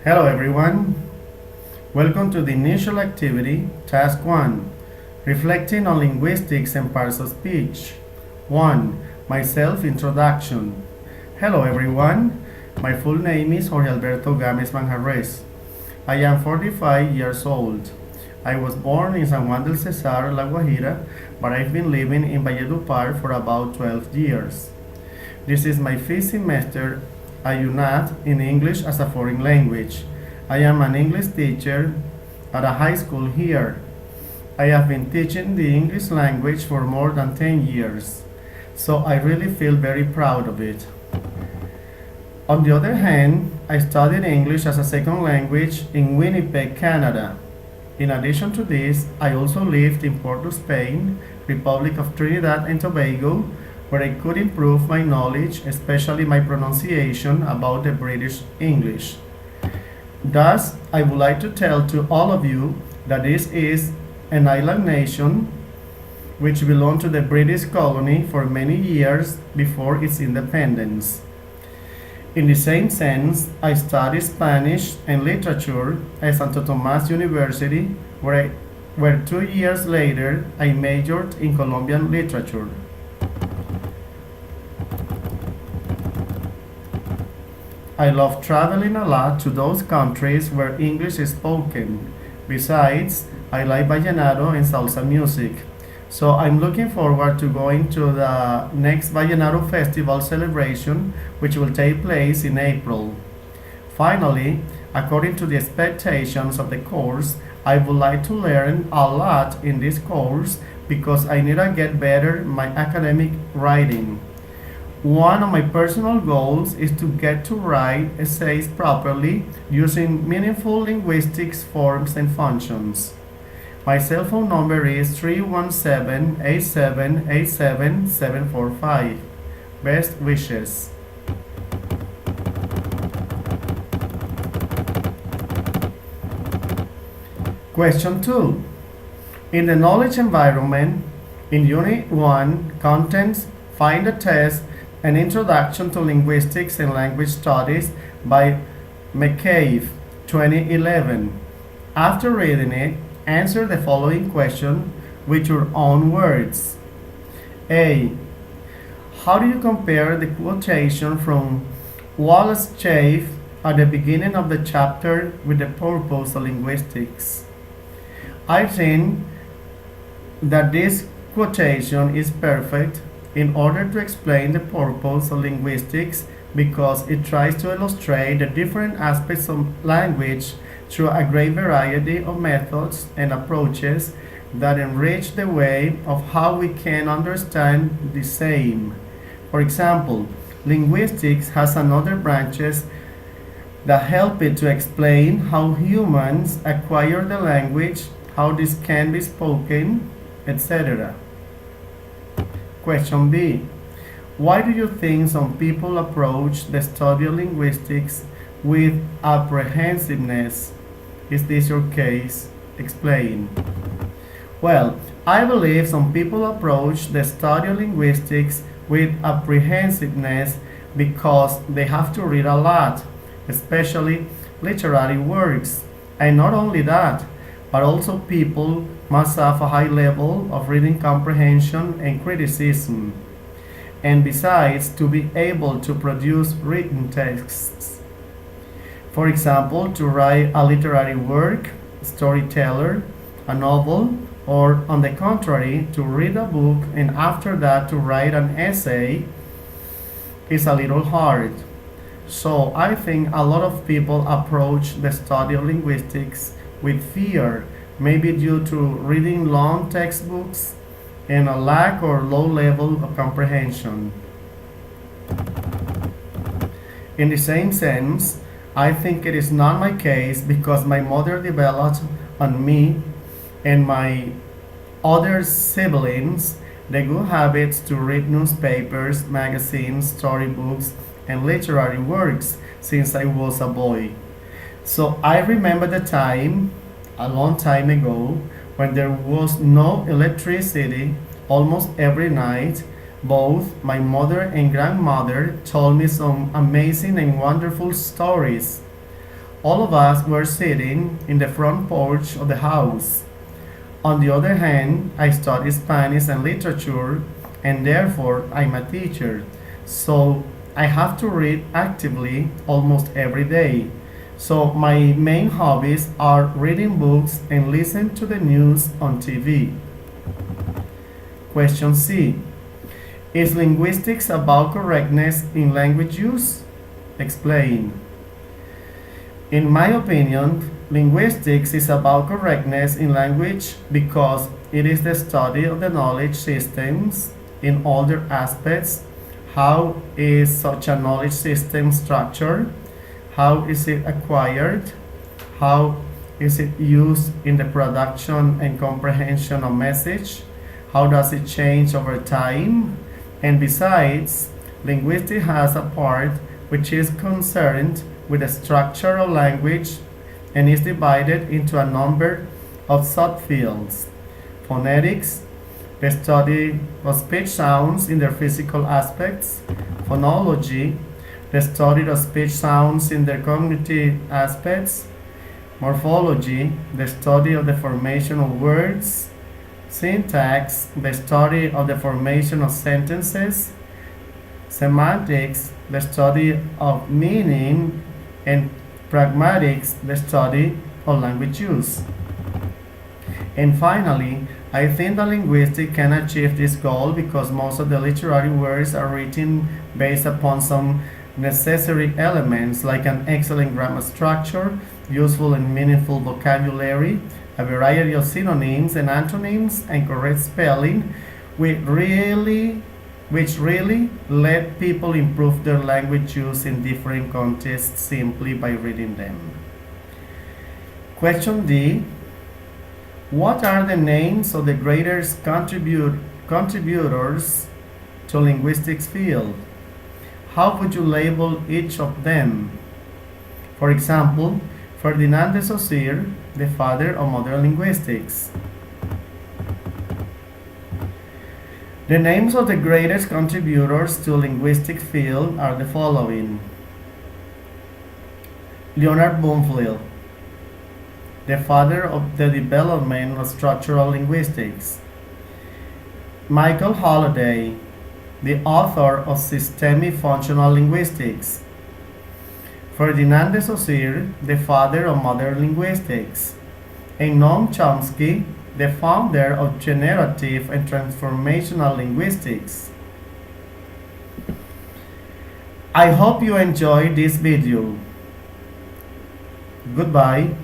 Hello everyone. Welcome to the initial activity, Task 1, Reflecting on Linguistics and Parts of Speech. 1. My Self-Introduction. Hello everyone. My full name is Jorge Alberto Gámez Manjarres. I am 45 years old. I was born in San Juan del Cesar, La Guajira, but I've been living in Valledupar for about 12 years. This is my fifth semester at UNAT in English as a foreign language. I am an English teacher at a high school here. I have been teaching the English language for more than 10 years, so I really feel very proud of it. On the other hand, I studied English as a second language in Winnipeg, Canada. In addition to this, I also lived in Porto, Spain, Republic of Trinidad and Tobago, where I could improve my knowledge, especially my pronunciation about the British English. Thus, I would like to tell to all of you that this is an island nation which belonged to the British colony for many years before its independence. In the same sense, I studied Spanish and literature at Santo Tomás University, where 2 years later I majored in Colombian literature. I love traveling a lot to those countries where English is spoken. Besides, I like vallenato and salsa music. So I'm looking forward to going to the next Vallenato Festival celebration, which will take place in April. Finally, according to the expectations of the course, I would like to learn a lot in this course because I need to get better my academic writing. One of my personal goals is to get to write essays properly using meaningful linguistics forms and functions. My cell phone number is 317-8787-745. Best wishes. Question 2. In the knowledge environment, in Unit 1, Contents, find a test An Introduction to Linguistics and Language Studies by McCabe, 2011. After reading it, answer the following question with your own words. A. How do you compare the quotation from Wallace Chafe at the beginning of the chapter with the purpose of linguistics? I think that this quotation is perfect in order to explain the purpose of linguistics because it tries to illustrate the different aspects of language through a great variety of methods and approaches that enrich the way of how we can understand the same. For example, linguistics has another branches that help it to explain how humans acquire the language, how this can be spoken, etc. Question B. Why do you think some people approach the study of linguistics with apprehensiveness? Is this your case? Explain. Well, I believe some people approach the study of linguistics with apprehensiveness because they have to read a lot, especially literary works. And not only that, but also people must have a high level of reading comprehension and criticism, and besides, to be able to produce written texts. For example, to write a literary work, storyteller, a novel, or on the contrary, to read a book and after that to write an essay is a little hard. So I think a lot of people approach the study of linguistics with fear, maybe due to reading long textbooks and a lack or low level of comprehension. In the same sense, I think it is not my case because my mother developed on me and my other siblings the good habits to read newspapers, magazines, storybooks, and literary works since I was a boy. So I remember the time, a long time ago, when there was no electricity almost every night. Both my mother and grandmother told me some amazing and wonderful stories. All of us were sitting in the front porch of the house. On the other hand, I study Spanish and literature, and therefore I'm a teacher. So I have to read actively almost every day. So my main hobbies are reading books and listen to the news on TV. Question C. Is linguistics about correctness in language use? Explain. In my opinion, linguistics is about correctness in language because it is the study of the knowledge systems in all their aspects. How is such a knowledge system structured? How is it acquired? How is it used in the production and comprehension of message? How does it change over time? And besides, linguistics has a part which is concerned with the structure of language and is divided into a number of subfields. Phonetics, the study of speech sounds in their physical aspects. Phonology, the study of speech sounds in their cognitive aspects. Morphology, the study of the formation of words. Syntax, the study of the formation of sentences. Semantics, the study of meaning, and pragmatics, the study of language use. And finally, I think that linguistics can achieve this goal because most of the literary works are written based upon some necessary elements like an excellent grammar structure, useful and meaningful vocabulary, a variety of synonyms and antonyms, and correct spelling, which really let people improve their language use in different contexts simply by reading them. Question D. What are the names of the greatest contributors to linguistics field? How would you label each of them? For example, Ferdinand de Saussure, the father of modern linguistics. The names of the greatest contributors to linguistic field are the following. Leonard Bloomfield, the father of the development of structural linguistics. Michael Holliday, the author of systemic functional linguistics. Ferdinand de Saussure, the father of modern linguistics. And Noam Chomsky, the founder of generative and transformational linguistics. I hope you enjoyed this video. Goodbye.